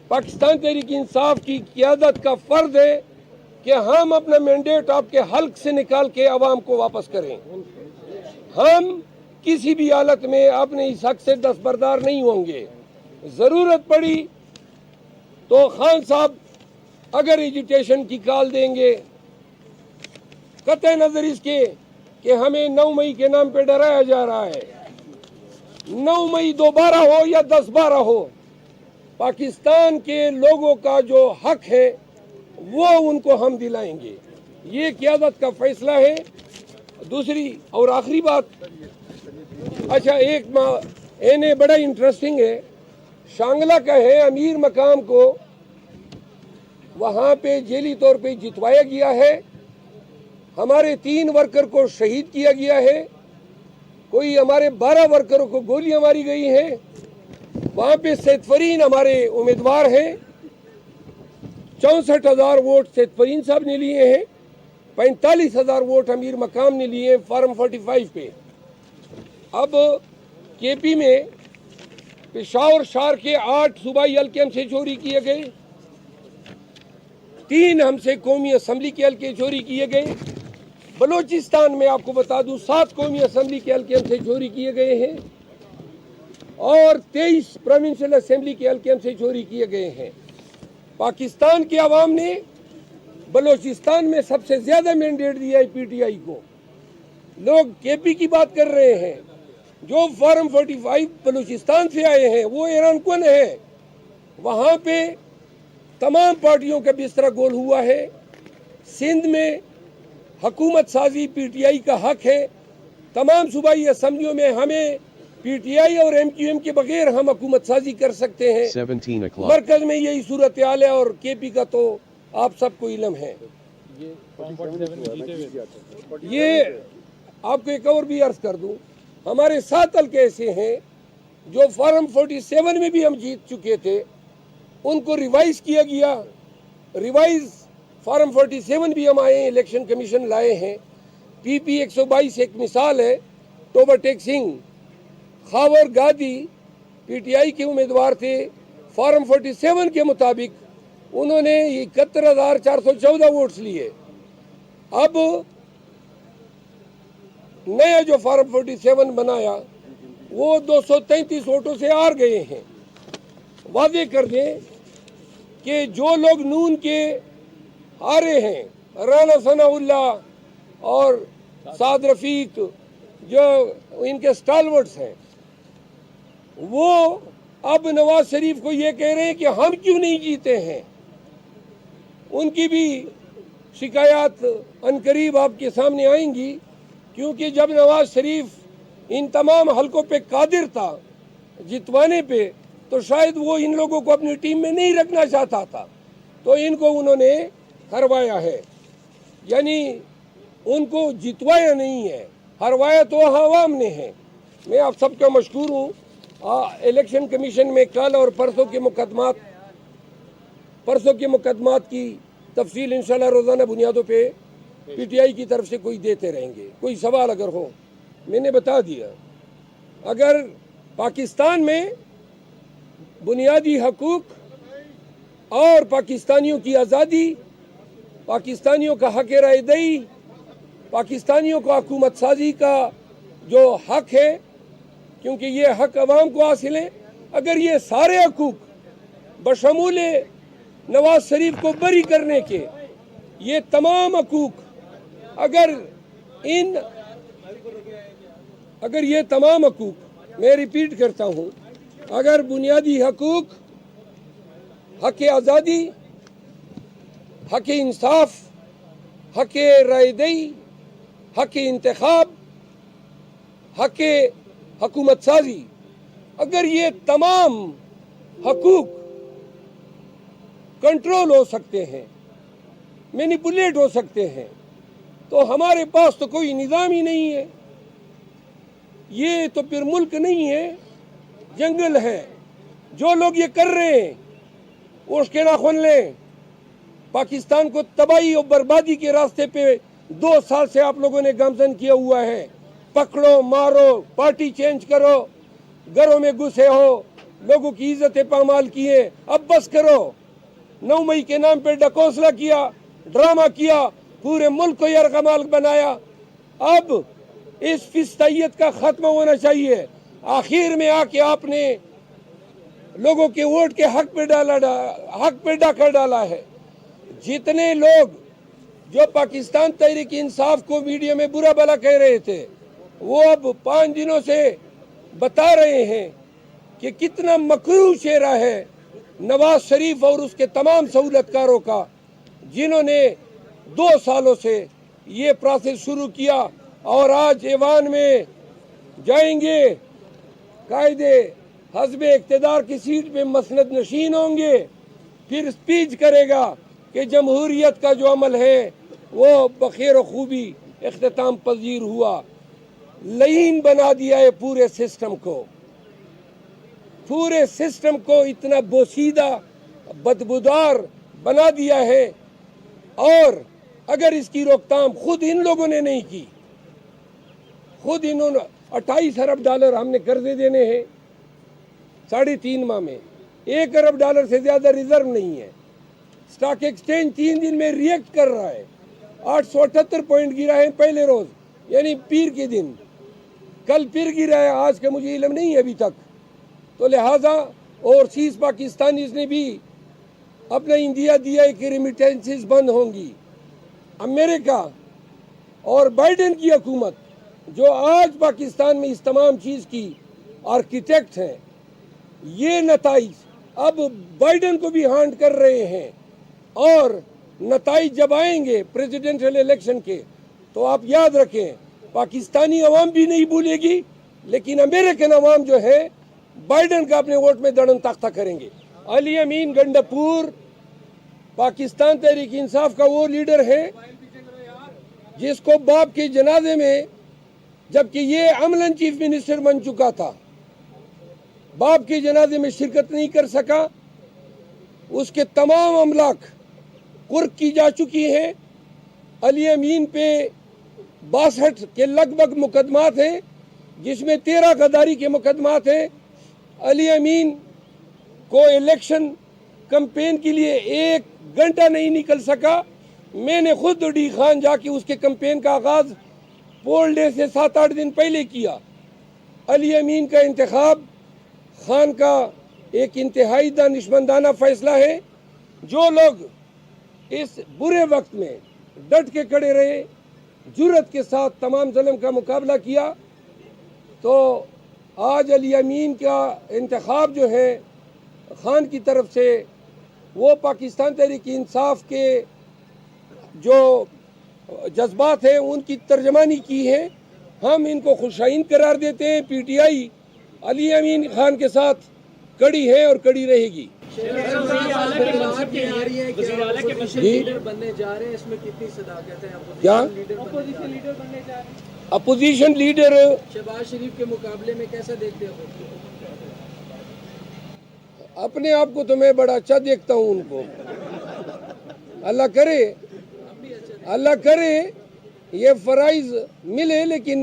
پاکستان تحریک انصاف کی قیادت کا فرض ہے کہ ہم اپنا مینڈیٹ آپ کے حلق سے نکال کے عوام کو واپس کریں. ہم کسی بھی حالت میں اپنے اس حق سے دستبردار نہیں ہوں گے. ضرورت پڑی تو خان صاحب اگر ایجوٹیشن کی کال دیں گے، قطع نظر اس کے کہ ہمیں 9 مئی کے نام پہ ڈرایا جا رہا ہے. 9 مئی دوبارہ ہو یا 10/12 ہو، پاکستان کے لوگوں کا جو حق ہے وہ ان کو ہم دلائیں گے. یہ قیادت کا فیصلہ ہے. دوسری اور آخری بات، اچھا ایک بڑا انٹرسٹنگ ہے، شانگلہ کا ہے امیر مقام کو وہاں پہ جیلی طور پہ جتوایا گیا ہے. ہمارے 3 ورکر کو شہید کیا گیا ہے. کوئی ہمارے 12 ورکروں کو گولیاں ماری گئی ہیں. وہاں پہ سید فرین ہمارے امیدوار ہیں. 64,000 ووٹ سید فرین صاحب نے لیے ہیں. 45,000 ووٹ امیر مقام نے لیے ہیں فارم 45 پہ. اب کے پی میں پشاور شہر کے 8 صوبائی حلقے ہم سے چوری کیے گئے. 3 ہم سے قومی اسمبلی کے حلقے چوری کیے گئے. بلوچستان میں آپ کو بتا دوں 7 قومی اسمبلی کے حلقے ہم سے چوری کیے گئے ہیں اور 23 پروونشل اسمبلی کے حلقے ہم سے چوری کیے گئے ہیں. پاکستان کے عوام نے بلوچستان میں سب سے زیادہ مینڈیٹ دیا ہے پی ٹی آئی کو. لوگ کے پی کی بات کر رہے ہیں. جو فارم 45 بلوچستان سے آئے ہیں وہ ایران کون ہے. وہاں پہ تمام پارٹیوں کا بستر گول ہوا ہے. سندھ میں حکومت سازی پی ٹی آئی کا حق ہے. تمام صوبائی اسمبلیوں میں ہمیں پی ٹی آئی اور ایم کیو ایم کے بغیر ہم حکومت سازی کر سکتے ہیں. مرکز میں یہی صورتحال ہے اور کے پی کا تو آپ سب کو علم ہے. یہ آپ کو ایک اور بھی عرض کر دوں، ہمارے 7 حلقے ایسے ہیں جو فارم 47 میں بھی ہم جیت چکے تھے، ان کو ریوائز کیا گیا. ریوائز فارم 47 بھی ہم آئے ہیں، الیکشن کمیشن لائے ہیں. پی پی 122 ایک مثال ہے. Toba Tek Singh, Khawar Gaddi P T I کے امیدوار تھے. فارم 47 کے مطابق انہوں نے 71,414 ووٹس لیے. اب نیا جو فارم 47 بنایا وہ 233 ووٹوں سے ہار گئے ہیں. واضح کر دیں کہ جو لوگ نون کے ہارے ہیں، رانا ثناء اللہ اور سعد رفیق جو ان کے سٹالورٹس ہیں، وہ اب نواز شریف کو یہ کہہ رہے ہیں کہ ہم کیوں نہیں جیتے ہیں. ان کی بھی شکایات عنقریب آپ کے سامنے آئیں گی، کیونکہ جب نواز شریف ان تمام حلقوں پہ قادر تھا جتوانے پہ تو شاید وہ ان لوگوں کو اپنی ٹیم میں نہیں رکھنا چاہتا تھا، تو ان کو انہوں نے ہروایا ہے. یعنی ان کو جتوایا نہیں ہے، ہروایا تو عوام نے ہے. میں آپ سب کا مشکور ہوں. الیکشن کمیشن میں کل اور پرسوں کے مقدمات کی تفصیل انشاءاللہ روزانہ بنیادوں پہ پی ٹی آئی کی طرف سے کوئی دیتے رہیں گے. کوئی سوال اگر ہو، میں نے بتا دیا. اگر پاکستان میں بنیادی حقوق اور پاکستانیوں کی آزادی، پاکستانیوں کا حق رائے دہی، پاکستانیوں کو حکومت سازی کا جو حق ہے، کیونکہ یہ حق عوام کو حاصل ہے، اگر یہ سارے حقوق بشمول نواز شریف کو بری کرنے کے، یہ تمام حقوق اگر یہ تمام حقوق، میں ریپیٹ کرتا ہوں، اگر بنیادی حقوق، حق آزادی، حق انصاف، حق رائے دہی، حق انتخاب، حق حکومت سازی، اگر یہ تمام حقوق کنٹرول ہو سکتے ہیں، مینیپولیٹ ہو سکتے ہیں، تو ہمارے پاس تو کوئی نظام ہی نہیں ہے. یہ تو پھر ملک نہیں ہے، جنگل ہے. جو لوگ یہ کر رہے ہیں وہ اس کے ناخن لیں. پاکستان کو تباہی اور بربادی کے راستے پہ 2 سال سے آپ لوگوں نے گامزن کیا ہوا ہے. پکڑو، مارو، پارٹی چینج کرو، گھروں میں گھسے ہو، لوگوں کی عزت پامال کی ہے. اب بس کرو. 9 مئی کے نام پہ ڈکوسلا کیا, ڈرامہ کیا, پورے ملک کو یرغمال بنایا. اب اس فسطائیت کا خاتمہ ہونا چاہیے. آخر میں آ کے آپ نے لوگوں کے ووٹ کے حق پہ ڈاکہ ڈالا ہے. جتنے لوگ جو پاکستان تحریک انصاف کو میڈیا میں برا بھلا کہہ رہے تھے, وہ اب 5 دنوں سے بتا رہے ہیں کہ کتنا مکروہ چہرہ ہے نواز شریف اور اس کے تمام سہولت کاروں کا, جنہوں نے 2 سالوں سے یہ پروسیس شروع کیا اور آج ایوان میں جائیں گے, قائد حزب اقتدار کی سیٹ پہ مسند نشین ہوں گے, پھر اسپیچ کرے گا کہ جمہوریت کا جو عمل ہے وہ بخیر و خوبی اختتام پذیر ہوا. لعین بنا دیا ہے پورے سسٹم کو اتنا بوسیدہ بدبودار بنا دیا ہے. اور اگر اس کی روک تھام خود ان لوگوں نے نہیں کی, خود انہوں نے 28 ارب ڈالر ہم نے قرضے دینے ہیں 3.5 ماہ میں, 1 ارب ڈالر سے زیادہ ریزرو نہیں ہے. اسٹاک ایکسچینج 3 دن میں ریئیکٹ کر رہا ہے. 878 پوائنٹ گرا ہے پہلے روز, یعنی پیر کے دن. کل پھر گرا ہے, آج کا مجھے علم نہیں ہے ابھی تک. تو لہٰذا اوورسیز پاکستانیز نے بھی اپنا انڈیا دیا ہے کہ ریمیٹنسز بند ہوں گی. امریکہ اور بائیڈن کی حکومت جو آج پاکستان میں اس تمام چیز کی آرکیٹیکٹ ہیں, یہ نتائج اب بائیڈن کو بھی ہانٹ کر رہے ہیں. اور نتائج جب آئیں گے پریزیڈنشل الیکشن کے, تو آپ یاد رکھیں پاکستانی عوام بھی نہیں بھولے گی, لیکن امریکن عوام جو ہے بائیڈن کا اپنے ووٹ میں دڑن تختہ کریں گے. علی امین گنڈپور پاکستان تحریک انصاف کا وہ لیڈر ہے جس کو باپ کے جنازے میں, جبکہ یہ عملاً چیف منسٹر بن چکا تھا, باپ کے جنازے میں شرکت نہیں کر سکا. اس کے تمام املاک قرق کی جا چکی ہیں. علی امین پہ 62 کے لگ بھگ مقدمات ہیں, جس میں 13 غداری کے مقدمات ہیں. علی امین کو الیکشن کمپین کے لیے 1 گھنٹہ نہیں نکل سکا. میں نے خود ڈی خان جا کے اس کے کمپین کا آغاز پول ڈے سے 7-8 دن پہلے کیا. علی امین کا انتخاب خان کا ایک انتہائی دانشمندانہ فیصلہ ہے. جو لوگ اس برے وقت میں ڈٹ کے کھڑے رہے, جرأت کے ساتھ تمام ظلم کا مقابلہ کیا, تو آج علی امین کا انتخاب جو ہے خان کی طرف سے, وہ پاکستان تحریک انصاف کے جو جذبات ہیں ان کی ترجمانی کی ہے. ہم ان کو خوشائن قرار دیتے ہیں. پی ٹی آئی علی امین خان کے ساتھ کڑی ہے اور کڑی رہے گی. کیا اپوزیشن لیڈر شہباز شریف کے مقابلے میں کیسا دیکھتے ہو؟ اپنے آپ کو تو میں بڑا اچھا دیکھتا ہوں. ان کو اللہ کرے یہ فرائض ملے, لیکن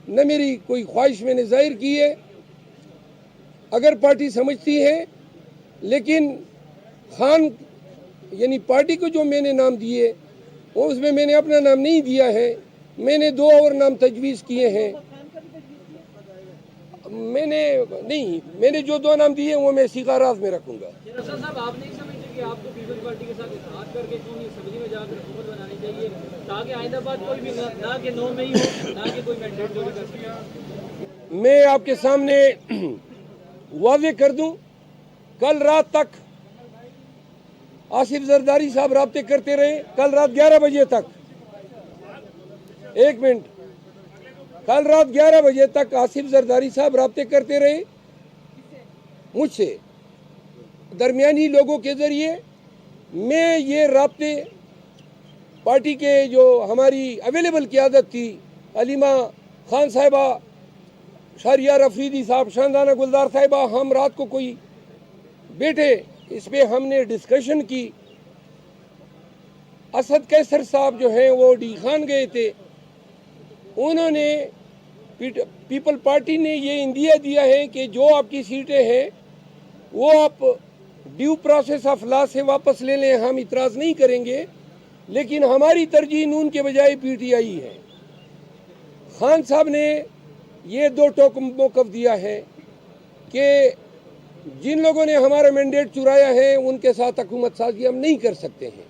نہ میری کوئی خواہش میں نے ظاہر کی ہے. اگر پارٹی سمجھتی ہے, لیکن خان یعنی پارٹی کو جو میں نے نام دیے اس میں میں نے اپنا نام نہیں دیا ہے. میں نے 2 اور نام تجویز کیے ہیں. میں نے جو 2 نام دیے وہ میں سیغہ راز میں رکھوں گا. صاحب آپ نہیں سمجھتے کہ آپ کو پیپلز پارٹی کے ساتھ اتحاد کر کے کیوں نہیں اسمبلی میں جا کر حکومت بنانی چاہیے, تاکہ آئندہ بعد کوئی بھی نہ کہ 9 مئی ہو, نہ کہ کوئی مینڈیٹ جو بھی کر سکے؟ میں آپ کے سامنے واضح کر دوں, کل رات تک آصف زرداری صاحب رابطے کرتے رہے. کل رات 11 بجے تک, 1 منٹ, کل رات 11 بجے تک آصف زرداری صاحب رابطے کرتے رہے مجھ سے درمیانی لوگوں کے ذریعے. میں یہ رابطے پارٹی کے جو ہماری اویلیبل قیادت تھی, علیمہ خان صاحبہ, شہریار افریدی صاحب, شاندانہ گلزار صاحبہ, ہم رات کو کوئی بیٹھے, اس پہ ہم نے ڈسکشن کی. اسد کیسر صاحب جو ہیں وہ ڈی خان گئے تھے, انہوں نے پیپل پارٹی نے یہ اندیا دیا ہے کہ جو آپ کی سیٹیں ہیں वो आप ड्यू प्रोसेस ऑफ लॉ से वापस ले लें, हम इतराज़ नहीं करेंगे, लेकिन हमारी तरजीह नून के बजाय पीटीआई है। खान साहब ने ये दो टोक मौक़िफ़ दिया है कि जिन लोगों ने हमारा मैंडेट चुराया है उनके साथ हुकूमत साजी हम नहीं कर सकते हैं।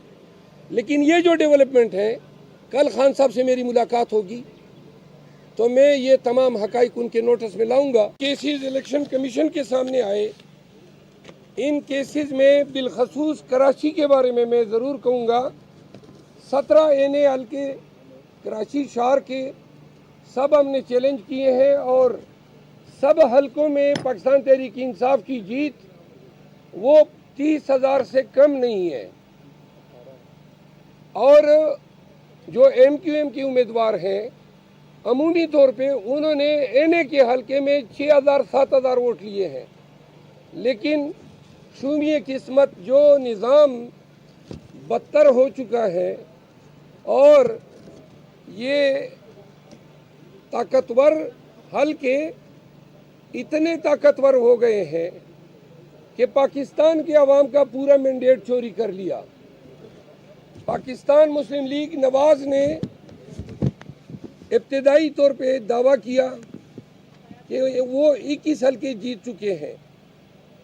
लेकिन ये जो डेवलपमेंट है, कल खान साहब से मेरी मुलाकात होगी तो मैं ये तमाम हक़ाइक़ उनके नोटिस में लाऊंगा। केसेस इलेक्शन कमीशन के सामने आए, इन केसेस में बिलखसूस कराची के बारे में मैं ज़रूर कहूँगा। 17 NA हल्के कराची शहर के सब हमने चैलेंज किए हैं और सब हलकों में पाकिस्तान तहरीक इंसाफ की जीत वो 30,000 से कम नहीं है। और जो MQM के उम्मीदवार हैं, अमूमी तौर पे उन्होंने NA के हलके में 6,000-7,000 वोट लिए हैं। लेकिन शुमिए किस्मत जो निज़ाम बदतर हो चुका है और ये ताकतवर हलके इतने ताकतवर हो गए हैं कि पाकिस्तान के अवाम का पूरा मैंडेट चोरी कर लिया। पाकिस्तान मुस्लिम लीग नवाज ने इब्तदाई तौर पे दावा किया कि वो 21 हलके जीत चुके हैं।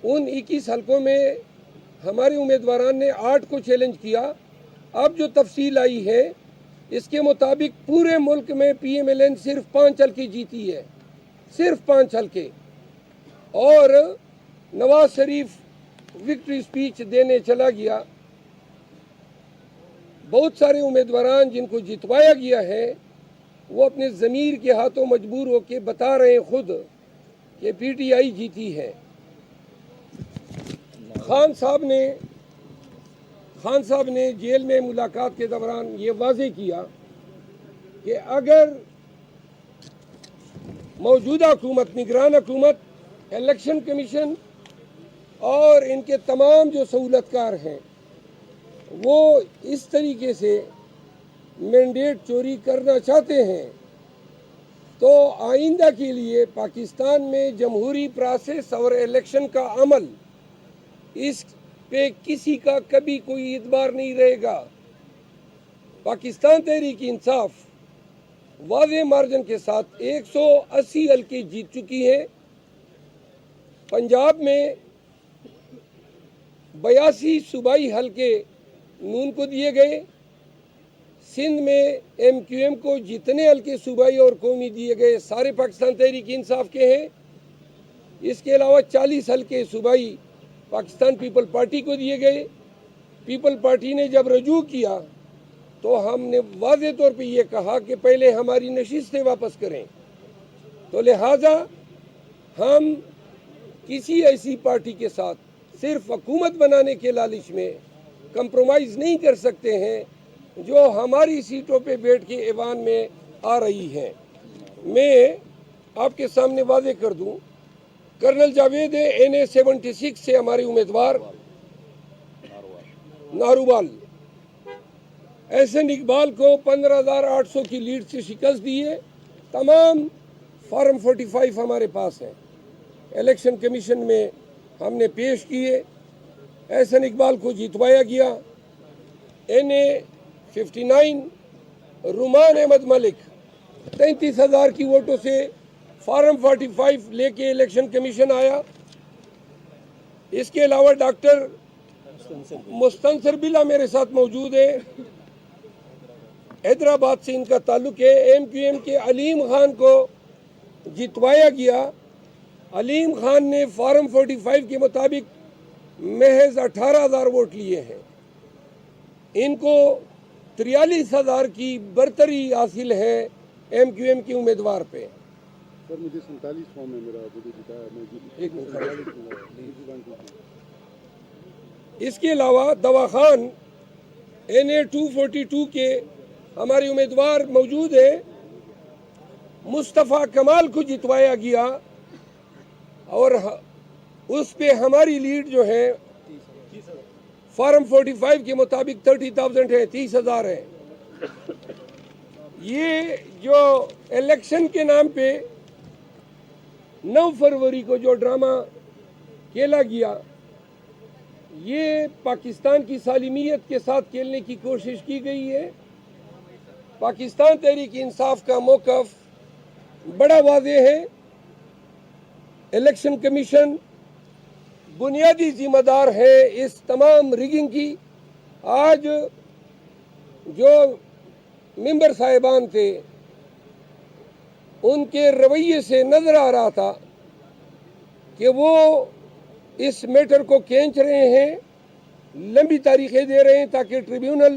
उन 21 हलकों में हमारे उम्मीदवारान ने 8 को चैलेंज किया। अब जो तफसील आई है, इसके मुताबिक पूरे मुल्क में PMLN सिर्फ 5 हलके जीती है, सिर्फ 5 हलके। और नवाज शरीफ विक्ट्री स्पीच देने चला गया। बहुत सारे उम्मीदवारान जिनको जितवाया गया है वो अपने ज़मीर के हाथों मजबूर होकर बता रहे हैं खुद कि PTI जीती है। खान साहब ने जेल में मुलाकात के दौरान ये वाज़ेह किया कि अगर मौजूदा हुकूमत, निगरान हुकूमत, इलेक्शन कमीशन और इनके तमाम जो सहूलतकार हैं वो इस तरीके से मैंडेट चोरी करना चाहते हैं तो आइंदा के लिए पाकिस्तान में जमहूरी प्रोसेस और इलेक्शन का अमल, इस पे किसी का कभी कोई इतबार नहीं रहेगा। पाकिस्तान तहरीक इंसाफ वाज़ेह मार्जिन के साथ 180 हल्के जीत चुकी है। पंजाब में 82 सूबाई हल्के नून को दिए गए। सिंध में MQM को जितने हल्के सूबाई और कौमी दिए गए सारे पाकिस्तान तहरीक इंसाफ के हैं। इसके अलावा 40 हल्के सूबाई पाकिस्तान पीपल पार्टी को दिए गए। पीपल पार्टी ने जब रजू किया तो हमने वाज़ेह तौर पे ये कहा कि पहले हमारी नशिस्तें वापस करें। तो लिहाजा हम किसी ऐसी पार्टी के साथ सिर्फ हुकूमत बनाने के लालच में कंप्रोमाइज़ नहीं कर सकते हैं जो हमारी सीटों पे बैठ के ऐवान में आ रही हैं। मैं आपके सामने वाज़ेह कर दूं, कर्नल जावेद NA 76 से हमारे उम्मीदवार नारूवाल एहसन इकबाल को 15,800 की लीड से शिकस्त दी है। तमाम फॉर्म 45 हमारे पास हैं, इलेक्शन कमीशन में हमने पेश किए। एहसन इकबाल को जितवाया गया। NA 59 रुमान अहमद मलिक 33,000 की वोटों से फॉर्म 45 लेके इलेक्शन कमीशन आया। इसके अलावा डॉक्टर मुस्तनसर बिला मेरे साथ मौजूद है, हैदराबाद से इनका ताल्लुक है। MQM के अलीम खान को जितवाया गया। अलीम खान ने फॉर्म 45 के मुताबिक महज 18,000 वोट लिए हैं। इनको 43,000 की बरतरी हासिल है MQM के उम्मीदवार पे। सर मुझे 47 फॉर्म है मेरा, मुझे जिताया इसके अलावा दवा खान NA 242 के हमारे उम्मीदवार मौजूद है। मुस्तफ़ा कमाल को जितवाया गया और उस पे हमारी लीड जो है फॉर्म 45 के मुताबिक 30,000 है, 30,000 है। ये जो इलेक्शन के नाम पे 9 फरवरी को जो ड्रामा खेला गया, ये पाकिस्तान की सालिमियत के साथ खेलने की कोशिश की गई है। पाकिस्तान तहरीक इंसाफ का मौक़िफ़ बड़ा वाज़ेह है। इलेक्शन कमीशन बुनियादी ज़िम्मेदार है इस तमाम रिगिंग की। आज जो मेंबर साहिबान थे उनके रवैये से नज़र आ रहा था कि वो इस मैटर को खींच रहे हैं, लंबी तारीखें दे रहे हैं ताकि ट्रिब्यूनल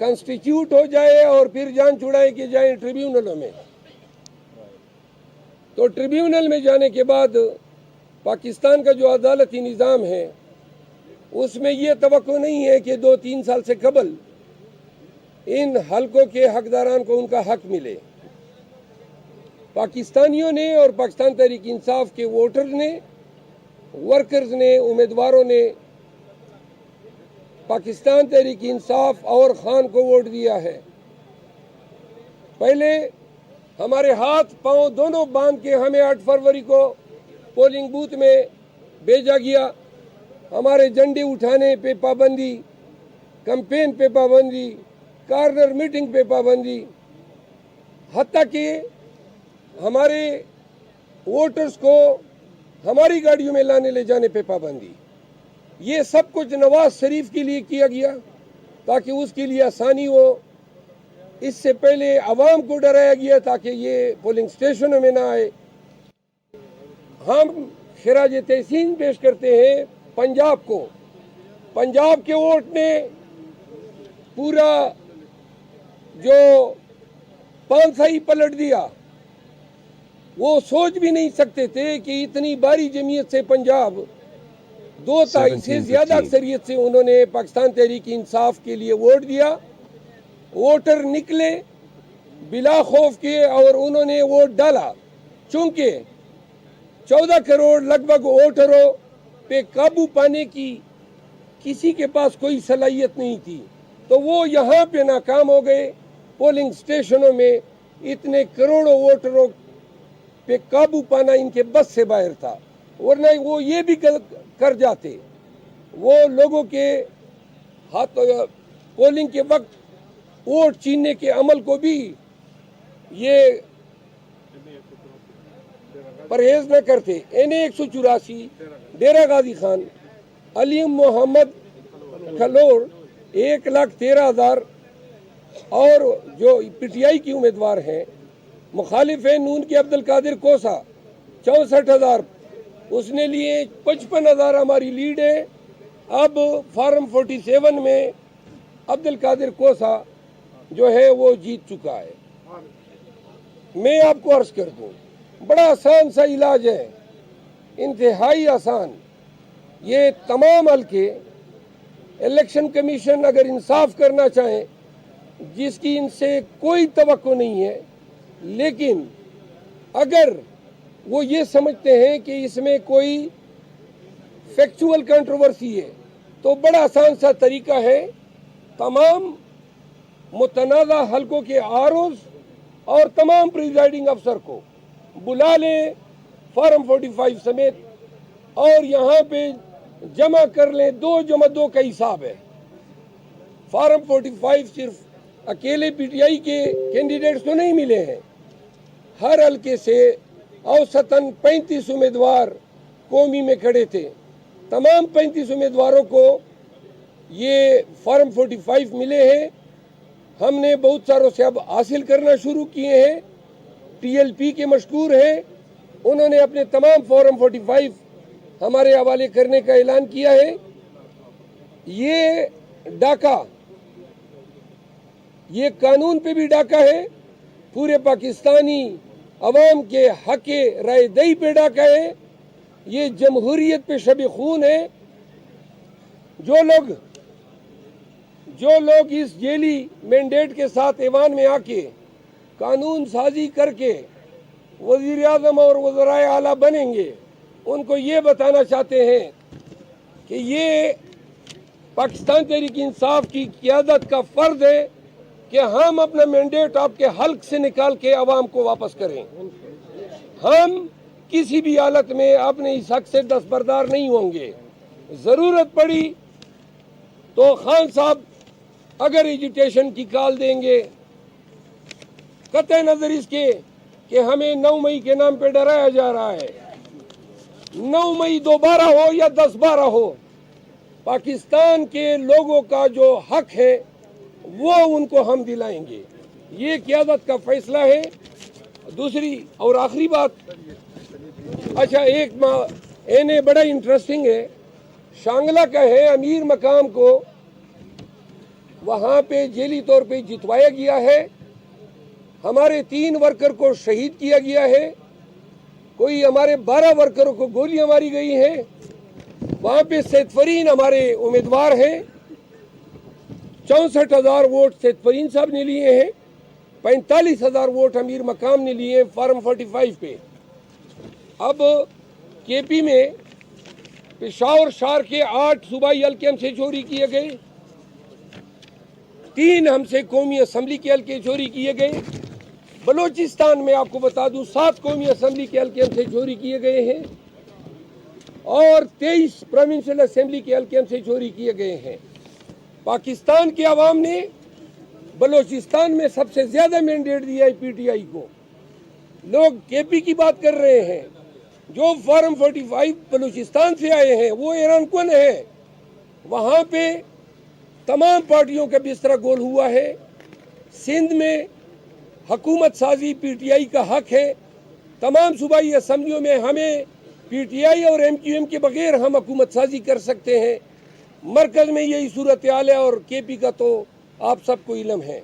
कंस्टिट्यूट हो जाए और फिर जान छुड़ाए कि जाए ट्रिब्यूनलों में। तो ट्रिब्यूनल में जाने के बाद पाकिस्तान का जो अदालती निज़ाम है उसमें ये तवक्को नहीं है कि 2-3 साल से कबल इन हलकों के हकदारान को उनका हक मिले। पाकिस्तानियों ने और पाकिस्तान तहरीक इंसाफ के वोटर्स ने, वर्कर्स ने, उम्मीदवारों ने पाकिस्तान तहरीक इंसाफ और खान को वोट दिया है। पहले हमारे हाथ पांव दोनों बांध के हमें 8 फरवरी को पोलिंग बूथ में भेजा गया। हमारे झंडे उठाने पे पाबंदी, कैंपेन पे पाबंदी, कार्नर मीटिंग पे पाबंदी, हत्ता कि हमारे वोटर्स को हमारी गाड़ियों में लाने ले जाने पे पाबंदी। ये सब कुछ नवाज शरीफ के लिए किया गया ताकि उसके लिए आसानी हो। इससे पहले आवाम को डराया गया ताकि ये पोलिंग स्टेशनों में ना आए। हम खिराज तहसीन पेश करते हैं पंजाब को। पंजाब के वोट ने पूरा जो पांसाई पलट दिया। वो सोच भी नहीं सकते थे कि इतनी भारी जमीयत से पंजाब 2/3 से ज्यादा अक्सरियत से उन्होंने पाकिस्तान तहरीक इंसाफ के लिए वोट दिया। वोटर निकले बिला खौफ के और उन्होंने वोट डाला। चूंकि 14 करोड़ लगभग वोटरों पे काबू पाने की किसी के पास कोई सलाहियत नहीं थी, तो वो यहाँ पे नाकाम हो गए। पोलिंग स्टेशनों में इतने करोड़ों वोटरों पे काबू पाना इनके बस से बाहर था, वरना वो ये भी कर जाते। वो लोगों के हाथ पोलिंग के वक्त वोट छीनने के अमल को भी ये परहेज न करते। NA 184, डेरा गाजी खान, अलीम मोहम्मद खलोर 1,13,000 और जो PTI की उम्मीदवार हैं, मुखालिफ है नून के अब्दुल कादिर कोसा 64,000, उसने लिए 55,000 हमारी लीड है। अब फार्म 47 में अब्दुल कादिर कोसा जो है वो जीत चुका है। मैं आपको अर्ज कर दूं, बड़ा आसान सा इलाज है, इंतहाई आसान। ये तमाम हल्के इलेक्शन कमीशन अगर इंसाफ करना चाहे, जिसकी इनसे कोई तवक्को नहीं है, लेकिन अगर वो ये समझते हैं कि इसमें कोई फैक्चुअल कंट्रोवर्सी है, तो बड़ा आसान सा तरीका है, तमाम मुतनाज़ा हलकों के आरओज़ और तमाम प्रिजाइडिंग अफसर को बुला लें फार्म 45 समेत और यहाँ पे जमा कर लें। 2+2 का हिसाब है। फार्म 45 सिर्फ अकेले PTI के कैंडिडेट्स को नहीं मिले हैं, हर हल्के से औसतन 35 उम्मीदवार कौमी में खड़े थे। तमाम 35 उम्मीदवारों को ये फार्म 45 मिले हैं। हमने बहुत सारों से अब हासिल करना शुरू किए हैं। TLP के मशकूर हैं, उन्होंने अपने तमाम फॉर्म 45 हमारे हवाले करने का ऐलान किया है। ये डाका, ये कानून पे भी डाका है, पूरे पाकिस्तानी अवाम के हक राय दही पे डाका है, ये जमहूरियत पे शब खून है। जो लोग इस जेली मैंडेट के साथ ऐवान में आके कानून साजी करके वज़ीर आज़म और वज़राए आला बनेंगे, उनको ये बताना चाहते हैं कि ये पाकिस्तान तहरीक इंसाफ की क़ियादत का फ़र्ज़ है कि हम अपना मैंडेट आपके हल्क से निकाल के आवाम को वापस करें। हम किसी भी हालत में अपने इस हक से दस्तबरदार नहीं होंगे। ज़रूरत पड़ी तो खान साहब अगर एजुटेशन की कॉल देंगे, कतई नज़र इसके कि हमें 9 मई के नाम पे डराया जा रहा है। 9 मई दोबारा हो या 10-12 हो, पाकिस्तान के लोगों का जो हक है वो उनको हम दिलाएंगे। ये क़यादत का फैसला है। दूसरी और आखिरी बात, अच्छा एक बड़ा इंटरेस्टिंग है, शांगला का है अमीर मकाम को वहाँ पे जेली तौर पे जितवाया गया है। हमारे 3 वर्कर को शहीद किया गया है। कोई हमारे 12 वर्करों को गोलियां मारी गई हैं। वहाँ पे सैयदफरीन हमारे उम्मीदवार हैं। 64,000 वोट सैयदफरीन साहब ने लिए हैं, 45,000 वोट अमीर मकाम ने लिए फॉर्म 45 पे। अब केपी में पेशावर शहर के 8 सूबाई हल्के हमसे चोरी किए गए, 3 हमसे कौमी असम्बली के हल्के चोरी किए गए। बलूचिस्तान में आपको बता दूं 7 कौमी असम्बली के हल्के हमसे चोरी किए गए हैं और 23 प्रोविंशियल असम्बली के हल्के हमसे चोरी किए गए हैं। पाकिस्तान के अवाम ने बलूचिस्तान में सबसे ज्यादा मैंडेट दिया है पीटीआई को। लोग केपी की बात कर रहे हैं, जो फॉर्म 45 बलूचिस्तान से आए हैं वो ईरान कौन है। वहाँ पे तमाम पार्टियों का बिस्तरा गोल हुआ है। सिंध में हुकूमत साजी पीटीआई का हक है। तमाम सूबाई असम्बलियों में हमें पीटीआई और एमक्यूएम के बगैर हम हुकूमत साजी कर सकते हैं। मरकज में यही सूरत हाल है और केपी का तो आप सबको इल्म है।